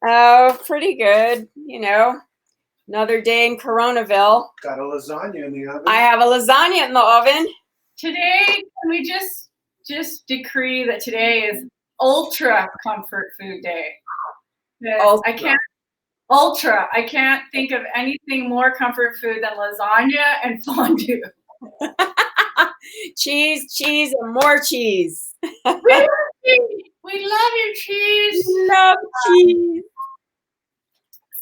Oh, pretty good. Another day in Coronaville. Got a lasagna in the oven. I have a lasagna in the oven. Today, can we just decree that today is ultra comfort food day? I can't think of anything more comfort food than lasagna and fondue. Cheese, and more cheese. We love your cheese. Love cheese.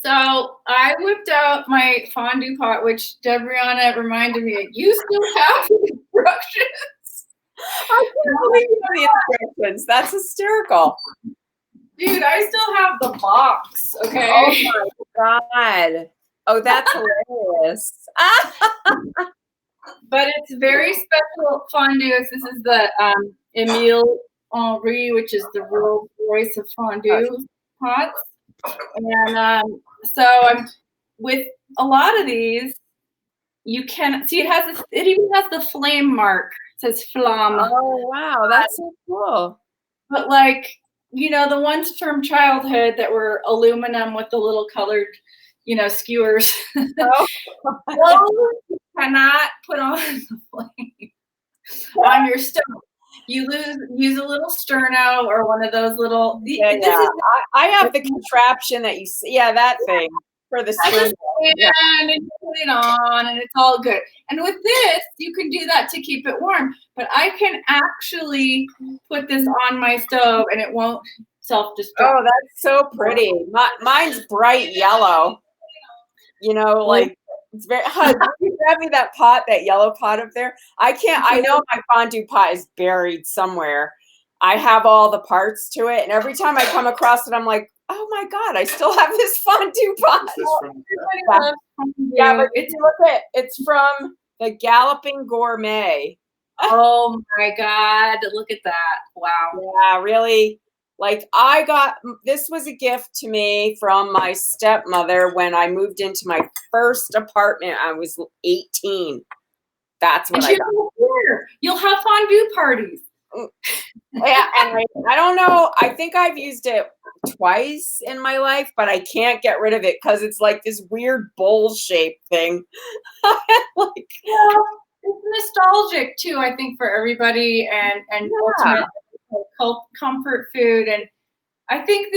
So I whipped out my fondue pot, which Debriana reminded me, you still have the instructions. I can't believe the instructions. That's hysterical. Dude, I still have the box, okay? Oh my God. Oh, that's hilarious. But it's very special fondue. This is the Emile Henri, which is the Rolls Royce of fondue pots. And so I'm with a lot of these, you can see it even has the flame mark. It says flamme. Oh wow, that's so cool. But like, the ones from childhood that were aluminum with the little colored, skewers. Oh. Those you cannot put on the flame on your stove. You use a little sterno or one of those little. I have the contraption that you see. Yeah, that thing for the sterno. And you put it on, and it's all good. And with this, you can do that to keep it warm. But I can actually put this on my stove, and it won't self-destruct. Oh, that's so pretty. Mine's bright yellow. Like it's very. You grab me that pot, that yellow pot up there. I can't. I know my fondue pot is buried somewhere. I have all the parts to it, and every time I come across it, I'm like, oh my God, I still have this fondue pot. Yeah, but it's from the Galloping Gourmet. Oh my God, look at that. Wow. Yeah, really. Like this was a gift to me from my stepmother when I moved into my first apartment. I was 18. That's what I got. You'll have fondue parties. Yeah, and I don't know. I think I've used it twice in my life, but I can't get rid of it because it's like this weird bowl-shaped thing. It's nostalgic too, I think, for everybody, and ultimately comfort food. And I think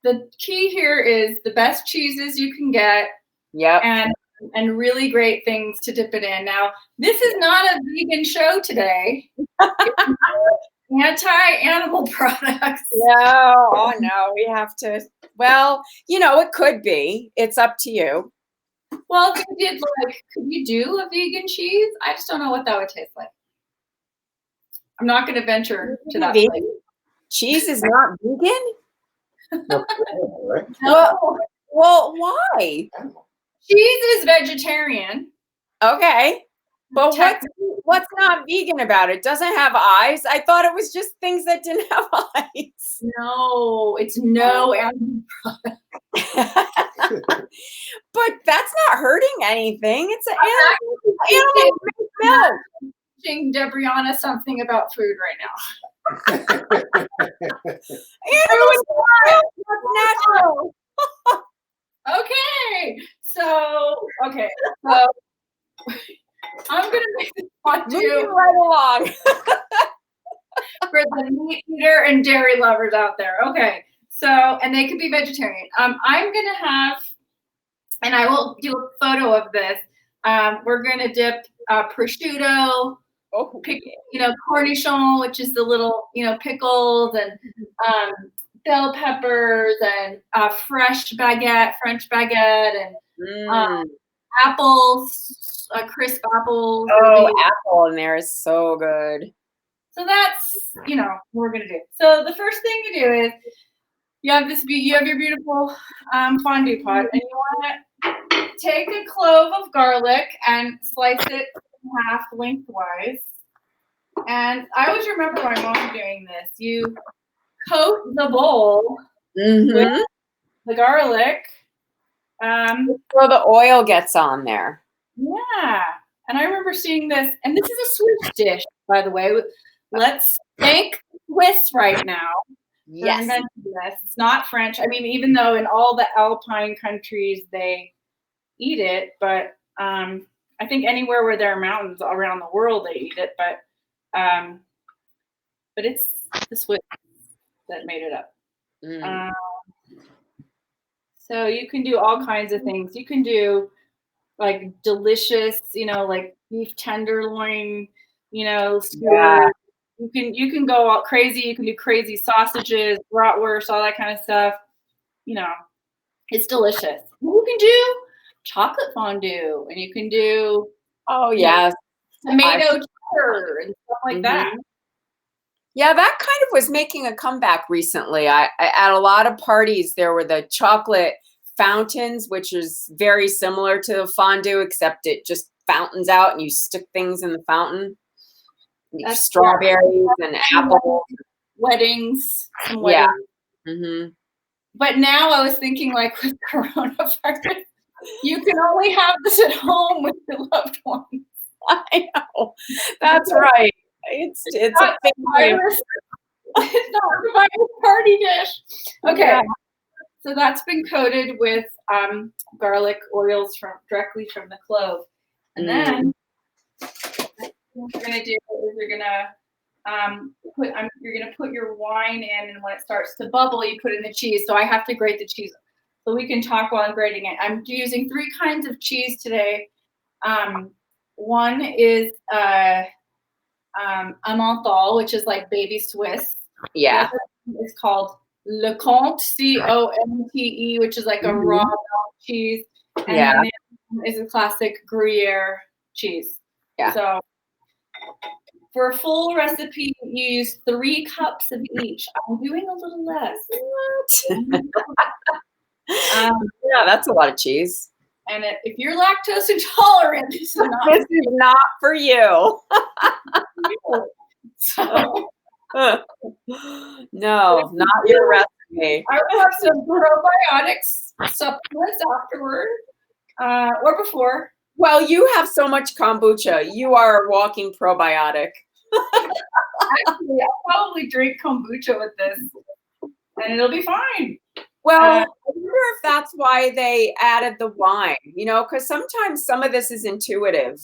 the key here is the best cheeses you can get. Yeah. And really great things to dip it in. Now, this is not a vegan show today. Anti-animal products. No, oh no, we have to. Well, it could be. It's up to you. Well, if you did, could you do a vegan cheese? I just don't know what that would taste like. I'm not going to venture to that place. Cheese is not vegan? No. Well, why? Cheese is vegetarian. Okay. But what's not vegan about it? Doesn't have eyes? I thought it was just things that didn't have eyes. No, it's no animal product. But that's not hurting anything. It's an animal milk. I'm teaching Debriana something about food right now. Animals natural. Okay. So I'm gonna make this fondue right along for the meat eater and dairy lovers out there. Okay, so and they could be vegetarian. I'm gonna have, and I will do a photo of this. We're gonna dip prosciutto, cornichon, which is the little pickles, and bell peppers, and French baguette, and apples, crisp apples. Oh, apple in there is so good. So that's what we're gonna do. So the first thing you do is you have your beautiful fondue pot, and you want to take a clove of garlic and slice it in half lengthwise. And I always remember my mom doing this. You coat the bowl with the garlic. So the oil gets on there. Yeah. And I remember seeing this, and this is a Swiss dish, by the way. Let's thank Swiss right now for Yes. inventing this. It's not French. I mean, even though in all the Alpine countries they eat it, but I think anywhere where there are mountains around the world they eat it. But it's the Swiss that made it up. Mm. So you can do all kinds of things. You can do like delicious, like beef tenderloin, Yeah. skewers. You can go all crazy. You can do crazy sausages, bratwurst, all that kind of stuff. You know, it's delicious. You can do chocolate fondue, and you can do Oh, yes. tomato cheddar and stuff like that. Mhm. Yeah, that kind of was making a comeback recently. I at a lot of parties there were the chocolate fountains, which is very similar to the fondue, except it just fountains out and you stick things in the fountain. That's Strawberries and apples. weddings, some Yeah. weddings. Hmm. But now I was thinking, like with coronavirus, you can only have this at home with your loved ones. I know. That's right. It's a Not the family. virus. It's not the virus party dish. Okay. Yeah. So that's been coated with garlic oils directly from the clove. And then what you're gonna do is you're gonna put your wine in, and when it starts to bubble, you put in the cheese. So I have to grate the cheese. So we can talk while I'm grating it. I'm using 3 kinds of cheese today. One is Emmental, which is like baby Swiss. Yeah. The other one is called Le Comte, Comte, which is like a raw milk cheese. And Yeah. then the other one is a classic Gruyere cheese. Yeah. So for a full recipe, you use 3 cups of each. I'm doing a little less. Yeah, that's a lot of cheese. And if you're lactose intolerant, this is not for you. So, no, not your recipe. I will have some probiotics supplements afterward or before. Well, you have so much kombucha. You are a walking probiotic. Actually, I'll probably drink kombucha with this, and it'll be fine. Well, I wonder if that's why they added the wine, because sometimes some of this is intuitive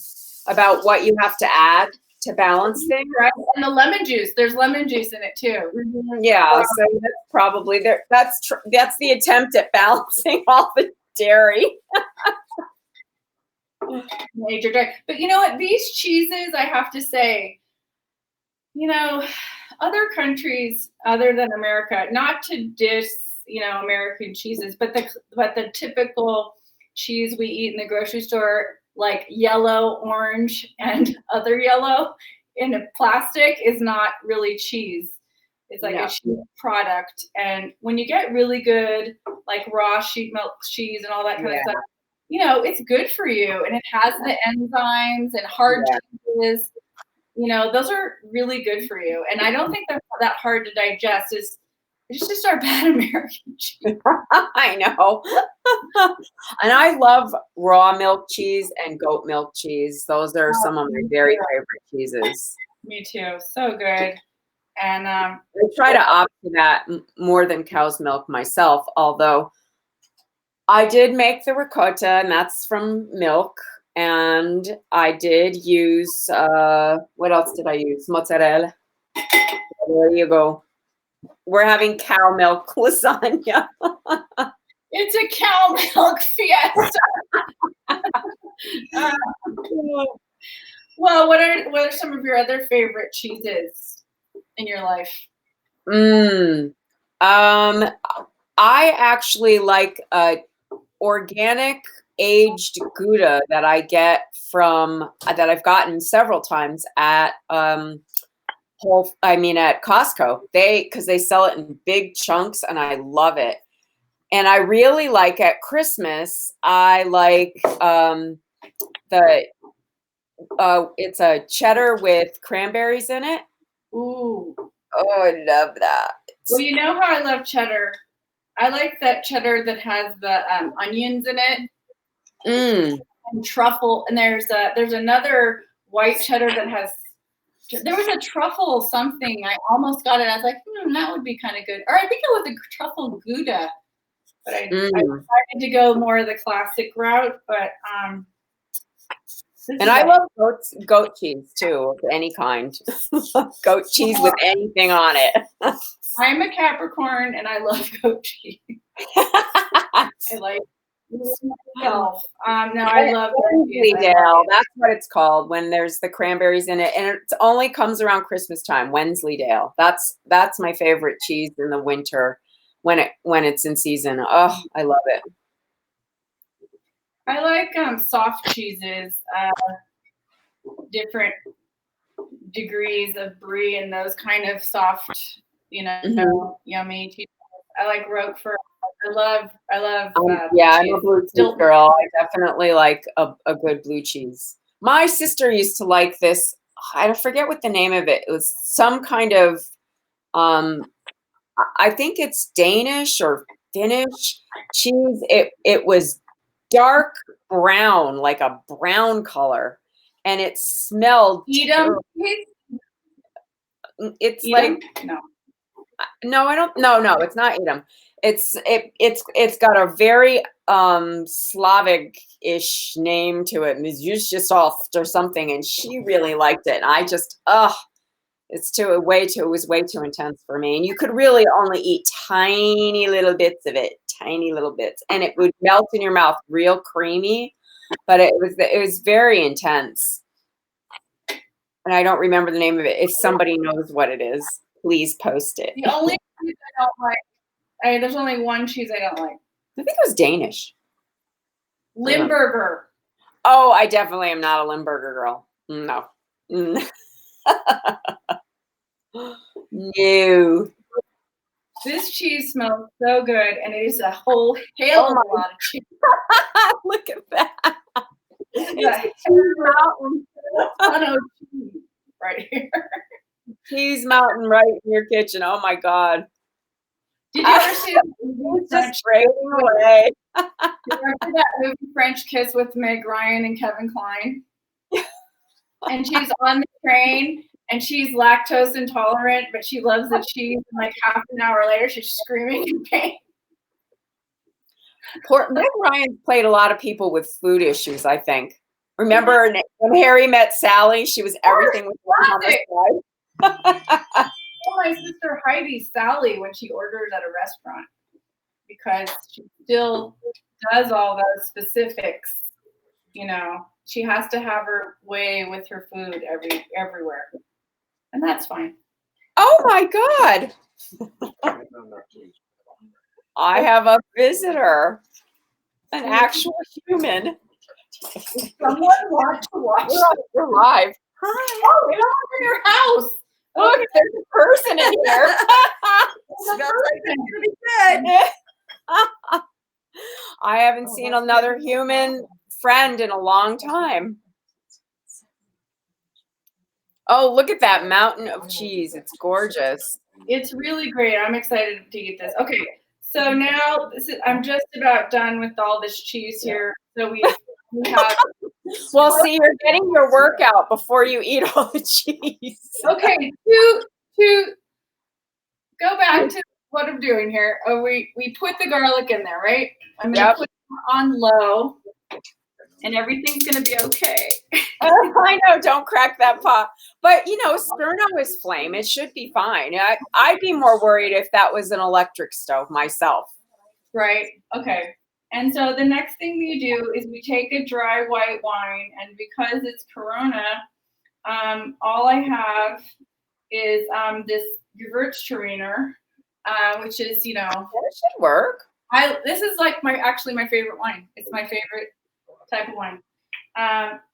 about what you have to add to balance things. Right? And the lemon juice, there's lemon juice in it too. Yeah, so that's probably there. That's the attempt at balancing all the dairy. Major dairy. But you know what? These cheeses, I have to say, other countries other than America, not to diss, American cheeses, but the typical cheese we eat in the grocery store, like yellow, orange, and other yellow in a plastic, is not really cheese. It's like a cheese product. And when you get really good, like raw sheep milk cheese and all that kind of stuff, it's good for you. And it has the enzymes and hard cheeses. Those are really good for you. And I don't think they're that hard to digest. It's just our bad American cheese. I know. And I love raw milk cheese and goat milk cheese. Those are some of my very favorite cheeses. Me too. So good. And I try to opt for that more than cow's milk myself, although I did make the ricotta, and that's from milk. And I did use, what else did I use? Mozzarella. There you go. We're having cow milk lasagna. It's a cow milk fiesta. Well, what are some of your other favorite cheeses in your life? I actually like organic aged Gouda that I get that I've gotten several times at at Costco. Because they sell it in big chunks and I love it. And I really like at Christmas, I like it's a cheddar with cranberries in it. Ooh. Oh, I love that. Well, you know how I love cheddar? I like that cheddar that has the onions in it. And truffle. And there's another white cheddar that has There was a truffle something. I almost got it. I was like, that would be kind of good. Or I think it was a truffle Gouda. But I decided to go more of the classic route. But and I love goat cheese too, of any kind. Goat cheese with anything on it. I'm a Capricorn and I love goat cheese. I like myself. No, I love Wensleydale. That's what it's called when there's the cranberries in it, and it only comes around Christmas time. Wensleydale. That's my favorite cheese in the winter when it's in season. Oh, I love it. I like soft cheeses, different degrees of brie and those kind of soft, yummy cheese. I like Roquefort. I love. Yeah, I'm a blue cheese girl. I definitely like a good blue cheese. My sister used to like this. I forget what the name of it. It was some kind of, I think it's Danish or Finnish cheese. It was dark brown, like a brown color, and it smelled. Edam. It's Edam? like no, I don't. No, it's not Edam. It's got a very Slavic-ish name to it, Mizjusoft or something, and she really liked it. And I just it was way too intense for me. And you could really only eat tiny little bits of it, and it would melt in your mouth, real creamy, but it was very intense. And I don't remember the name of it. If somebody knows what it is, please post it. The only cheese I don't like. There's only one cheese I don't like. I think it was Danish. Limburger. Oh, I definitely am not a Limburger girl. No. No. This cheese smells so good, and it is a whole hail of a lot of cheese. Look at that. It's a ton of cheese right here. Cheese mountain right in your kitchen. Oh my God. Did you ever see just breaking away? Did you ever see that movie French Kiss with Meg Ryan and Kevin Kline? And she's on the train and she's lactose intolerant, but she loves the cheese. And like half an hour later, she's screaming in pain. Meg Ryan played a lot of people with food issues, I think. Remember when Harry Met Sally? She was everything with one on the side. My sister Heidi Sally when she orders at a restaurant because she still does all those specifics. She has to have her way with her food everywhere, and that's fine. Oh my God! I have a visitor, an actual human. Someone wants to watch. We're live. Hi. Oh, we're in your house. Look, there's a person in here. I haven't seen another human friend in a long time. Oh, look at that mountain of cheese. It's gorgeous. It's really great. I'm excited to eat this. Okay, so now I'm just about done with all this cheese here. So we have. Well, see, you're getting your workout before you eat all the cheese. Okay, to go back to what I'm doing here. Oh, we put the garlic in there, right? I'm gonna put it on low, and everything's gonna be okay. I know, don't crack that pot. But sterno is flame. It should be fine. I'd be more worried if that was an electric stove myself. Right. Okay. And so the next thing we do is we take a dry white wine, and because it's Corona, all I have is this Gewürztraminer, which is, That should work. This is like my favorite wine. It's my favorite type of wine.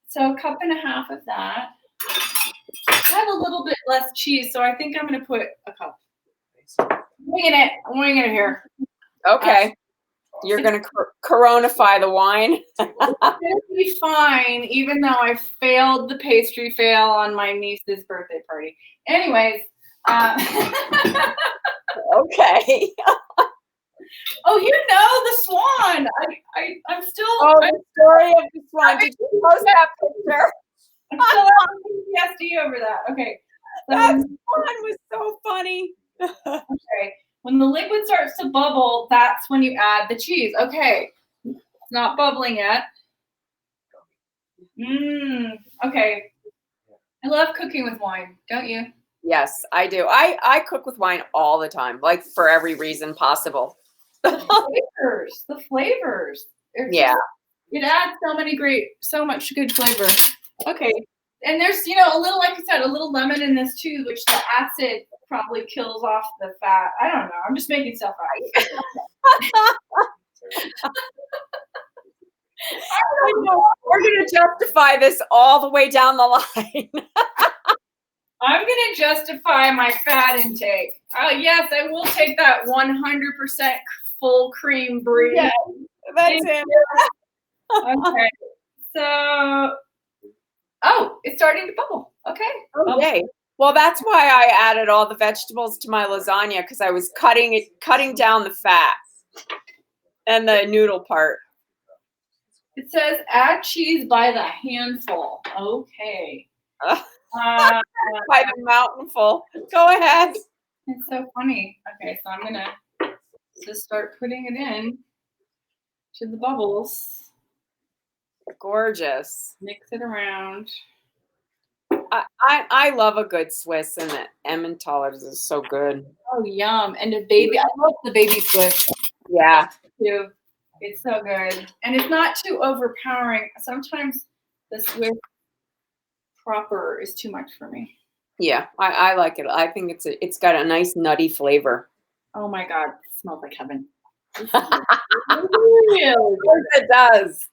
So a cup and a half of that. I have a little bit less cheese, so I think I'm going to put a cup. I'm winging it here. Okay. You're going to coronify the wine. It's going to be fine, even though I failed the pastry fail on my niece's birthday party. Anyways. Okay. Oh, the swan. I'm still. Oh, the story of the swan. Did you post that picture? I'm still having PTSD over that. Okay. That one was so funny. Okay. When the liquid starts to bubble, that's when you add the cheese. Okay. It's not bubbling yet. Okay. I love cooking with wine, don't you? Yes, I do. I cook with wine all the time, like for every reason possible. The flavors. Yeah. It adds so much good flavor. Okay. And there's, a little, like I said, a little lemon in this too, which the acid probably kills off the fat. I don't know. I'm just making stuff up. I know. We're going to justify this all the way down the line. I'm going to justify my fat intake. Yes, I will take that 100% full cream brie. Yeah, that's it. Okay. So, it's starting to bubble. Okay. Okay. Well, that's why I added all the vegetables to my lasagna, because I was cutting down the fat and the noodle part. It says add cheese by the handful. Okay. By the mountainful. Go ahead. It's so funny. Okay, so I'm gonna just start putting it in to the bubbles. Gorgeous. Mix it around. I love a good Swiss, and the Emmentaler is so good. Oh, yum. And the baby, I love the baby Swiss. Yeah. Too. It's so good. And it's not too overpowering. Sometimes the Swiss proper is too much for me. Yeah, I like it. I think it's got a nice nutty flavor. Oh my God, it smells like heaven. It does.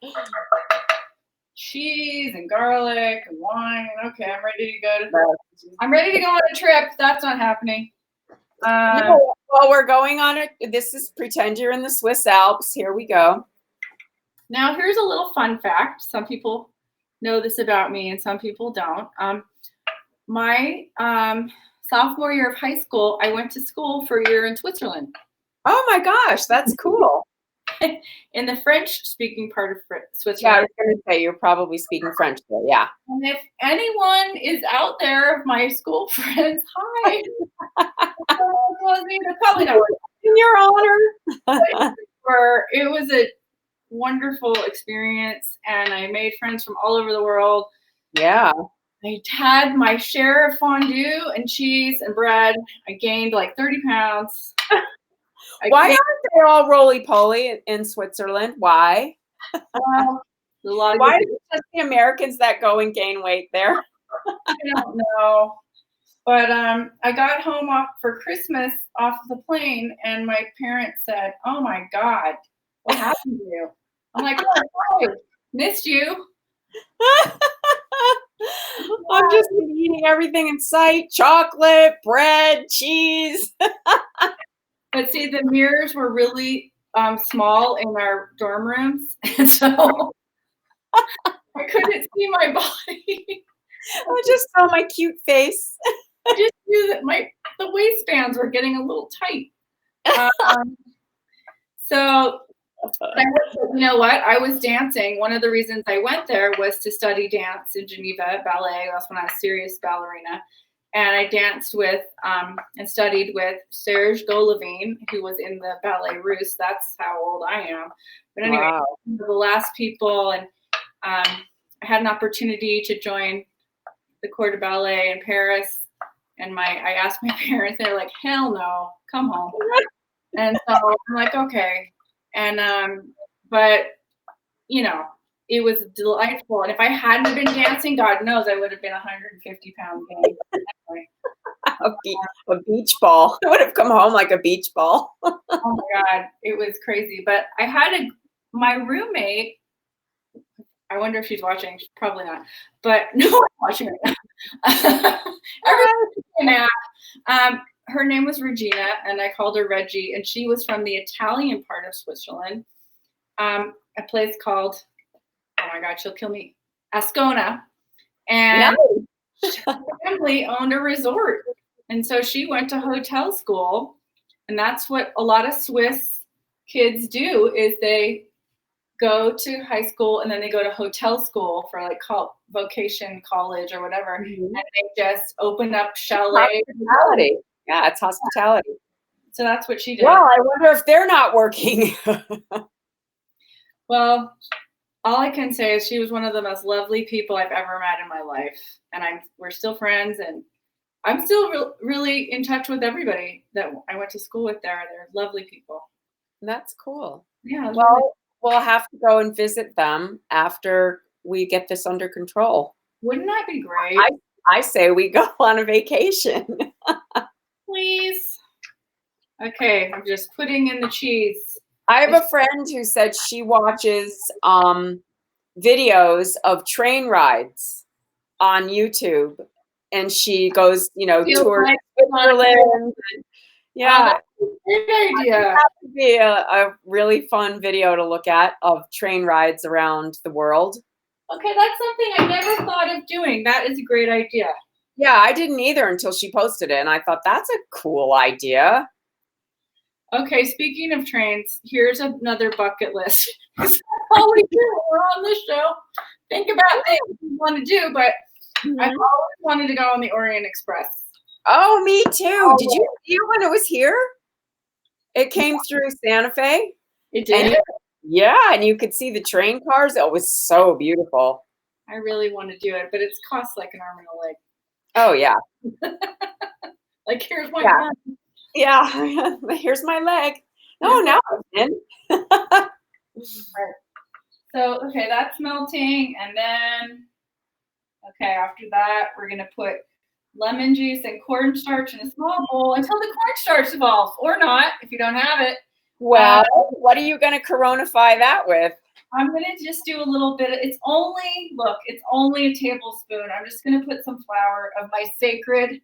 Cheese and garlic and wine. Okay, I'm ready to go on a trip. That's not happening. No, well, we're going on it. This is pretend you're in the Swiss Alps. Here we go. Now, here's a little fun fact. Some people know this about me, and some people don't. My sophomore year of high school, I went to school for a year in Switzerland. Oh my gosh, that's cool. In the French-speaking part of Switzerland. Yeah, I was going to say you're probably speaking French there. Yeah. And if anyone is out there of my school friends, hi. Probably not. In your honor. It was a wonderful experience, and I made friends from all over the world. Yeah. I had my share of fondue and cheese and bread. I gained like 30 pounds. Why aren't they all roly-poly in Switzerland? Why? Why is it just the Americans that go and gain weight there? I don't know. But I got home for Christmas off the plane, and my parents said, "Oh my God, what happened to you?" I'm like, "Oh, missed you." I'm just eating everything in sight: chocolate, bread, cheese. But see, the mirrors were really small in our dorm rooms, and so I couldn't see my body. I just saw my cute face. I just knew that the waistbands were getting a little tight. So, you know what? I was dancing. One of the reasons I went there was to study dance in Geneva, ballet. That's when I was a serious ballerina. And I danced with and studied with Serge Golovin, who was in the Ballet Russe. That's how old I am. But anyway, Wow. the last people, and I had an opportunity to join the Corps de Ballet in Paris. And I asked my parents, they're like, "Hell no, come home." And so I'm like, okay. And but it was delightful. And if I hadn't been dancing, God knows I would have been 150-pound gain. Anyway. A beach ball. I would have come home like a beach ball. Oh my God, it was crazy. But I had my roommate. I wonder if she's watching. She's probably not. But no one's watching right now. Everyone's her name was Regina, and I called her Reggie. And she was from the Italian part of Switzerland, a place called, oh my God, she'll kill me, Ascona. And her family owned a resort. And so she went to hotel school. And that's what a lot of Swiss kids do, is they go to high school and then they go to hotel school for like vocation college or whatever. Mhm. And they just open up chalet. Hospitality. Yeah, it's hospitality. So that's what she did. Well, I wonder if they're not working. Well, all I can say is she was one of the most lovely people I've ever met in my life. And we're still friends, and I'm still really in touch with everybody that I went to school with there. They're lovely people. That's cool. Yeah. Well, we'll have to go and visit them after we get this under control. Wouldn't that be great? I say we go on a vacation. Please. Okay, I'm just putting in the cheese. I have a friend who said she watches videos of train rides on YouTube, and she goes, tours Switzerland. Yeah, great idea. That would be a really fun video to look at of train rides around the world. Okay, that's something I never thought of doing. That is a great idea. Yeah, I didn't either until she posted it, and I thought that's a cool idea. Okay, speaking of trains, here's another bucket list. That's all we do. We're on this show. Think about things you want to do, but I've always wanted to go on the Orient Express. Oh, me too. Did you see it when it was here? It came through Santa Fe. It did? And you could see the train cars. It was so beautiful. I really want to do it, but it costs like an arm and a leg. Oh, yeah. Like, here's my arm. Yeah, here's my leg. No, now I'm in. Right. So, okay, that's melting. And then, okay, after that, we're going to put lemon juice and cornstarch in a small bowl until the cornstarch dissolves, or not, if you don't have it. Well, what are you going to coronify that with? I'm going to just do a little bit. It's only a tablespoon. I'm just going to put some flour of my sacred.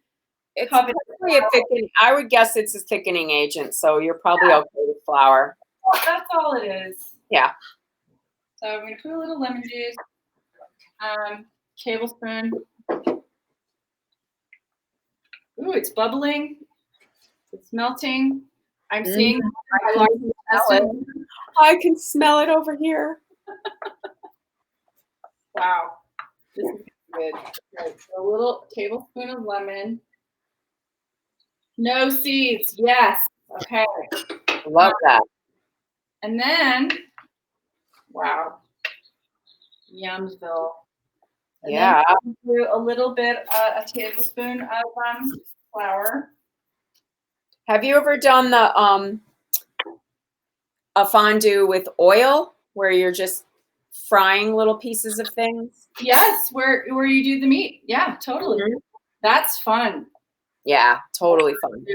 It's probably a thickening. I would guess it's a thickening agent, so you're probably okay with flour. Well, that's all it is. Yeah. So I'm going to put a little lemon juice, tablespoon. Ooh, it's bubbling. It's melting. I'm seeing. I can smell it over here. Wow, this is good. Okay, so a little tablespoon of lemon. No seeds. Yes. Okay. Love that. And then, wow, Yumsville. And yeah. Then do a little bit, a tablespoon of flour. Have you ever done the a fondue with oil where you're just frying little pieces of things? Yes, where you do the meat. Yeah, totally. Mm-hmm. That's fun. Yeah, totally fun.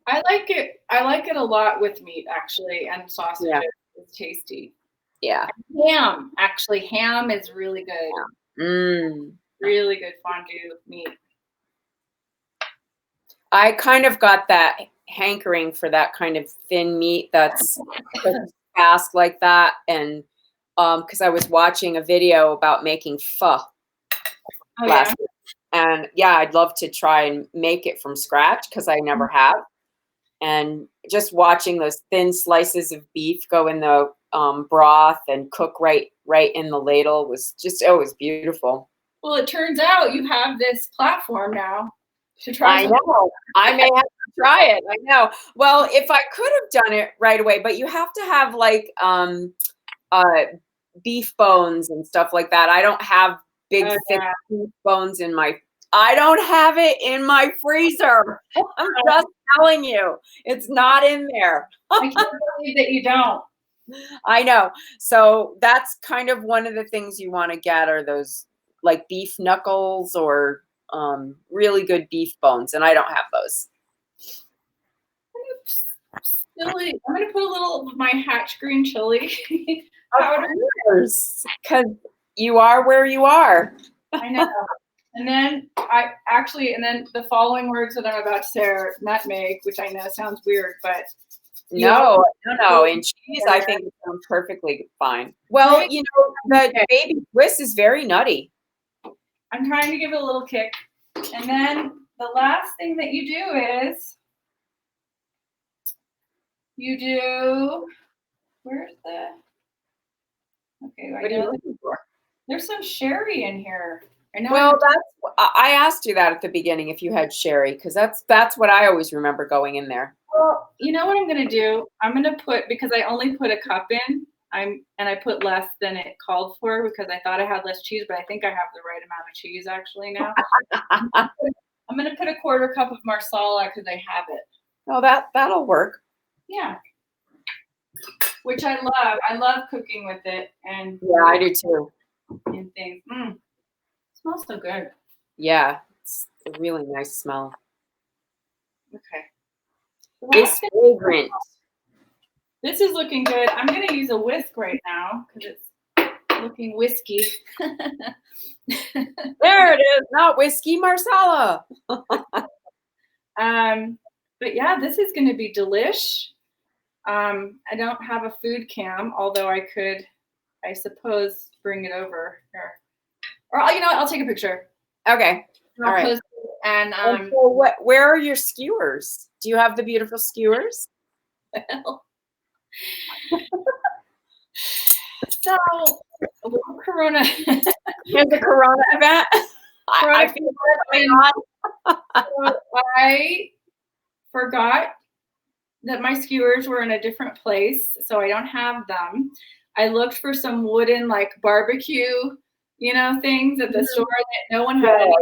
I like it. I like it a lot with meat, actually, and sausage. Yeah. It's tasty. Yeah. Ham, actually, ham is really good. Really good fondue meat. I kind of got that hankering for that kind of thin meat that's fast like that, and because I was watching a video about making pho last week. And yeah, I'd love to try and make it from scratch because I never have. And just watching those thin slices of beef go in the broth and cook right in the ladle was beautiful. Well, it turns out you have this platform now to try. I know. I may have to try it. I know. Well, if I could have done it right away, but you have to have like beef bones and stuff like that. I don't have big thick beef bones in my. I don't have it in my freezer. I'm just telling you, it's not in there. I can't believe that you don't. I know. So that's kind of one of the things you want to get are those like beef knuckles or really good beef bones, and I don't have those. Silly. I'm going to put a little of my Hatch green chili powder. Because you are where you are. I know. And then the following words that I'm about to say are nutmeg, which I know sounds weird, but no. In cheese, I think it sounds perfectly fine. Well, the baby Swiss is very nutty. I'm trying to give it a little kick. And then the last thing that you do is you do Where's the? Okay, What are you looking for? There's some sherry in here. I know. Well, I asked you that at the beginning if you had sherry, because that's what I always remember going in there. Well, you know what I'm gonna do? I'm gonna put, because I only put a cup in. I put less than it called for because I thought I had less cheese, but I think I have the right amount of cheese actually now. I'm gonna put a quarter cup of marsala because I have it. Oh, that'll work. Yeah. Which I love. I love cooking with it, and Yeah, I do too. and things. Smells so good. Yeah, it's a really nice smell. Okay. It's fragrant. This is looking good. I'm gonna use a whisk right now because it's looking whiskey. There it is. Not whiskey, marsala. But yeah, this is gonna be delish. I don't have a food cam, although I could, I suppose, bring it over here. Or you know what? I'll take a picture. Okay. All right. And so where are your skewers? Do you have the beautiful skewers? So Corona. There's a Corona event. I feel going on. So I forgot that my skewers were in a different place, so I don't have them. I looked for some wooden like barbecue, things at the store that no one had. Any.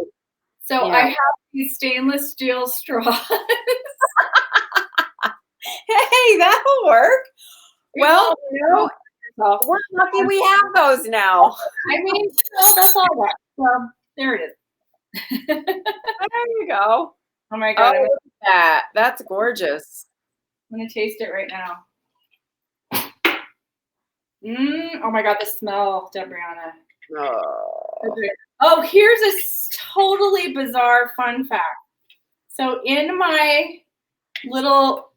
So I have these stainless steel straws. Hey, that'll work. Well, we're lucky we have those now. I mean, that's all right. So there it is. There you go. Oh my God. Oh, look at that. That's gorgeous. I'm going to taste it right now. Oh my God, the smell, Debrianna. Oh, here's a totally bizarre fun fact. So in my little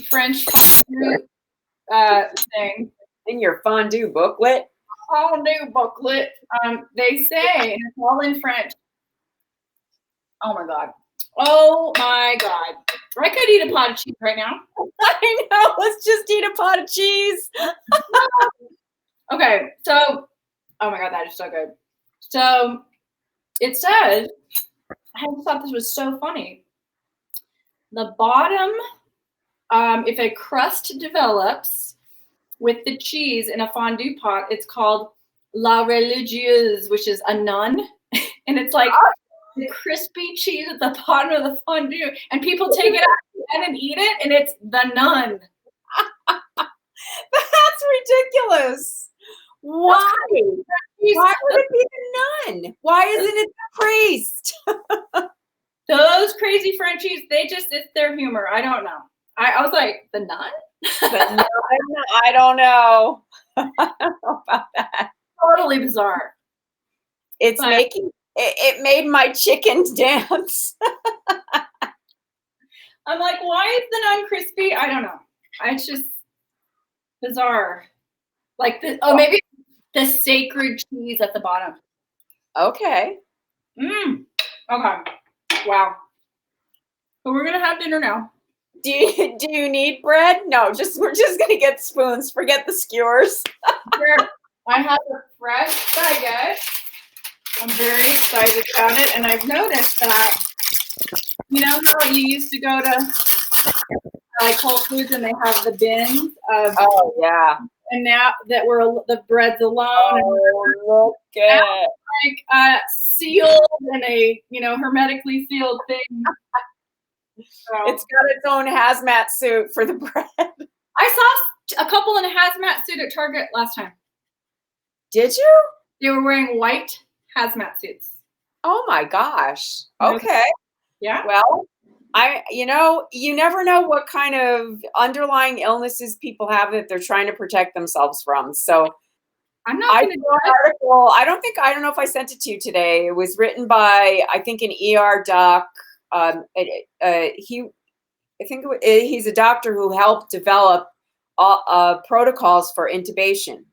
French fondue thing, in your fondue booklet, they say, and it's all in French. Oh my God. Oh my God. I could eat a pot of cheese right now. I know. Let's just eat a pot of cheese. Okay. So, oh my God, that is so good. So it says, I just thought this was so funny. The bottom, if a crust develops with the cheese in a fondue pot, it's called la religieuse, which is a nun. And it's like the crispy cheese at the bottom of the fondue. And people take it out and eat it, and it's the nun. That's ridiculous. Why? Why would it be the nun? Why isn't it the priest? Those crazy Frenchies, it's their humor. I don't know. I was like, the nun? I don't know. I don't know about that. Totally bizarre. It made my chickens dance. I'm like, why is the nun crispy? I don't know. It's just bizarre. Like maybe the sacred cheese at the bottom. Okay. Okay. Wow. So we're gonna have dinner now. Do you need bread? No, we're just gonna get spoons. Forget the skewers. I have a fresh baguette. I'm very excited about it, and I've noticed that. You know how you used to go to like Whole Foods and they have the bins of. Oh yeah. And now that the bread's alone, look at like sealed in a hermetically sealed thing. So, it's got its own hazmat suit for the bread. I saw a couple in a hazmat suit at Target last time. Did you? They were wearing white hazmat suits. Oh my gosh. Okay. Yeah. Well, you never know what kind of underlying illnesses people have that they're trying to protect themselves from. So I'm not going to do an article. I don't know if I sent it to you today. It was written by, I think, an ER doc. He's a doctor who helped develop protocols for intubation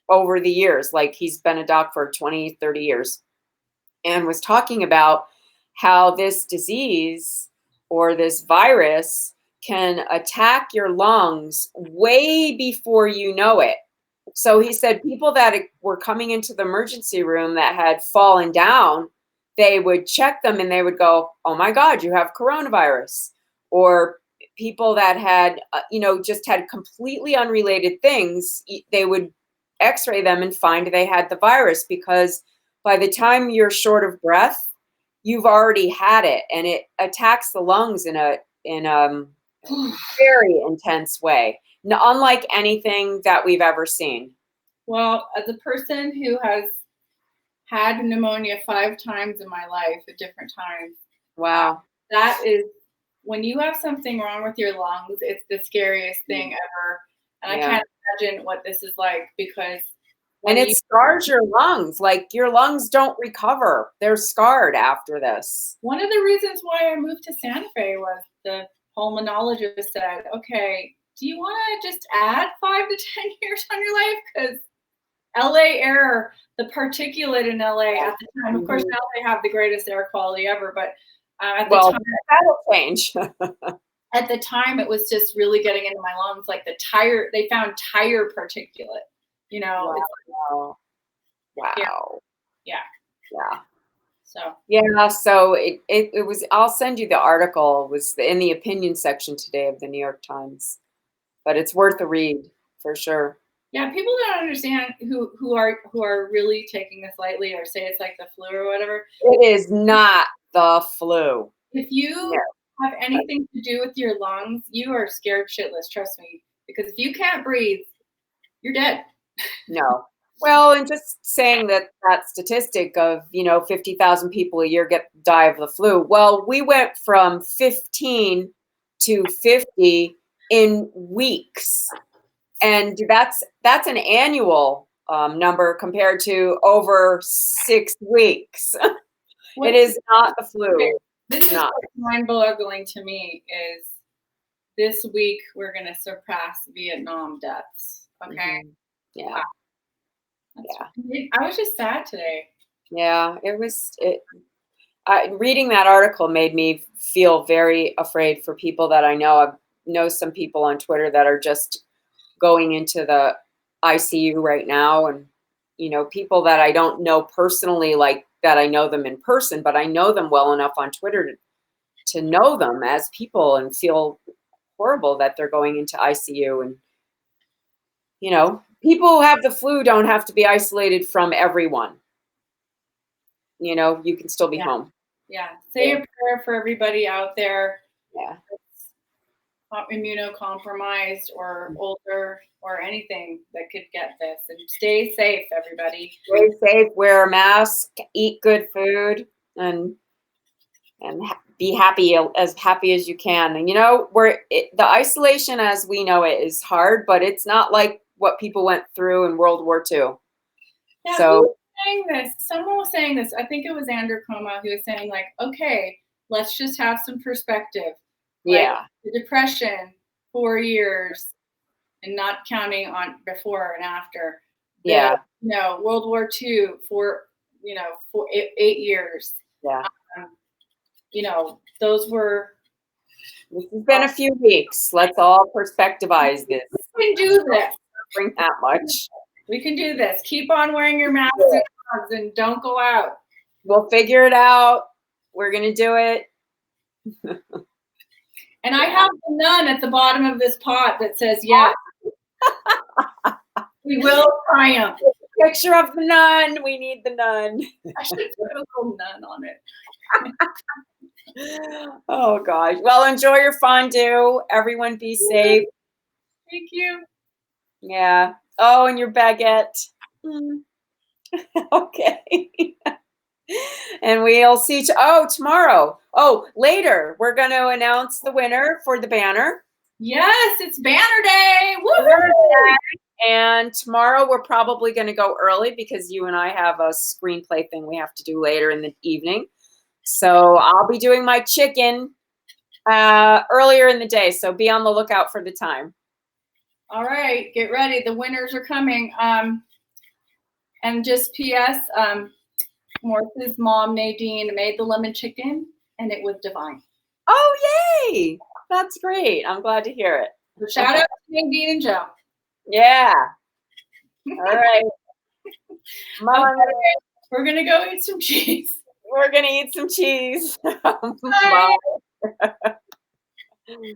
over the years. Like he's been a doc for 20, 30 years and was talking about how this disease or this virus can attack your lungs way before you know it. So he said people that were coming into the emergency room that had fallen down, they would check them and they would go, "Oh my God, you have coronavirus." Or people that had, just had completely unrelated things, they would x-ray them and find they had the virus, because by the time you're short of breath, you've already had it, and it attacks the lungs in a very intense way, unlike anything that we've ever seen. Well, as a person who has had pneumonia 5 times in my life at different times, Wow. that is, when you have something wrong with your lungs, it's the scariest thing ever. And I can't imagine what this is like, because And it scars your lungs. Like, your lungs don't recover. They're scarred after this. one of the reasons why I moved to Santa Fe was the pulmonologist said, okay, do you want to just add 5 to 10 years on your life? Because LA air, the particulate in LA at the time, of course, now they have the greatest air quality ever, but at the time, that'll change. at the time, it was just really getting into my lungs, like they found tire particulate, Wow. Wow. Yeah. So it was, I'll send you the article. It was in the opinion section today of the New York Times, but it's worth a read for sure. Yeah, people don't understand who are really taking this lightly, or say it's like the flu or whatever. It is not the flu. If you have anything to do with your lungs, you are scared shitless, trust me. Because if you can't breathe, you're dead. No. Well, and just saying that statistic of, 50,000 people a year die of the flu. Well, we went from 15 to 50 in weeks. And that's an annual number compared to over 6 weeks. It is not the flu. This is what's mind-boggling to me is this week we're going to surpass Vietnam deaths. Okay. Mm-hmm. Yeah. Wow. I was just sad today. Yeah, reading that article made me feel very afraid for people that I know. I know some people on Twitter that are just going into the ICU right now, and people that I don't know personally, like that I know them in person, but I know them well enough on Twitter to know them as people and feel horrible that they're going into ICU. And people who have the flu don't have to be isolated from everyone. You can still be home. Yeah. Say a prayer for everybody out there. Yeah. Immunocompromised or older or anything that could get this, and stay safe, everybody. Stay safe, wear a mask, eat good food, and be happy as you can. And the isolation as we know it is hard, but it's not like what people went through in World War II. Yeah, so someone was saying this, I think it was Andrew Coma, who was saying, like, okay, let's just have some perspective. Like, the Depression, 4 years, and not counting on before and after. World War II, 8 years. Yeah. Those were. This has been a few weeks. Let's all perspectivize this. We can do this. Bring that much. We can do this. Keep on wearing your masks and don't go out. We'll figure it out. We're going to do it. And I have the nun at the bottom of this pot that says, yes, we will triumph. Picture of the nun. We need the nun. I should put a little nun on it. Oh, gosh. Well, enjoy your fondue. Everyone be safe. Thank you. Yeah. Oh, and your baguette. Okay. And we'll see tomorrow. Later, we're going to announce the winner for the banner. Yes, it's banner day. Woo-hoo! And tomorrow we're probably going to go early because you and I have a screenplay thing we have to do later in the evening. So I'll be doing my chicken earlier in the day. So be on the lookout for the time. All right, get ready. The winners are coming. And just P.S., Morris's mom, Nadine, made the lemon chicken, and it was divine. Oh, yay! That's great. I'm glad to hear it. So shout out to Nadine and Joe. Yeah. All right. Mom, Okay, we're gonna go eat some cheese. we're gonna eat some cheese. Bye. Bye.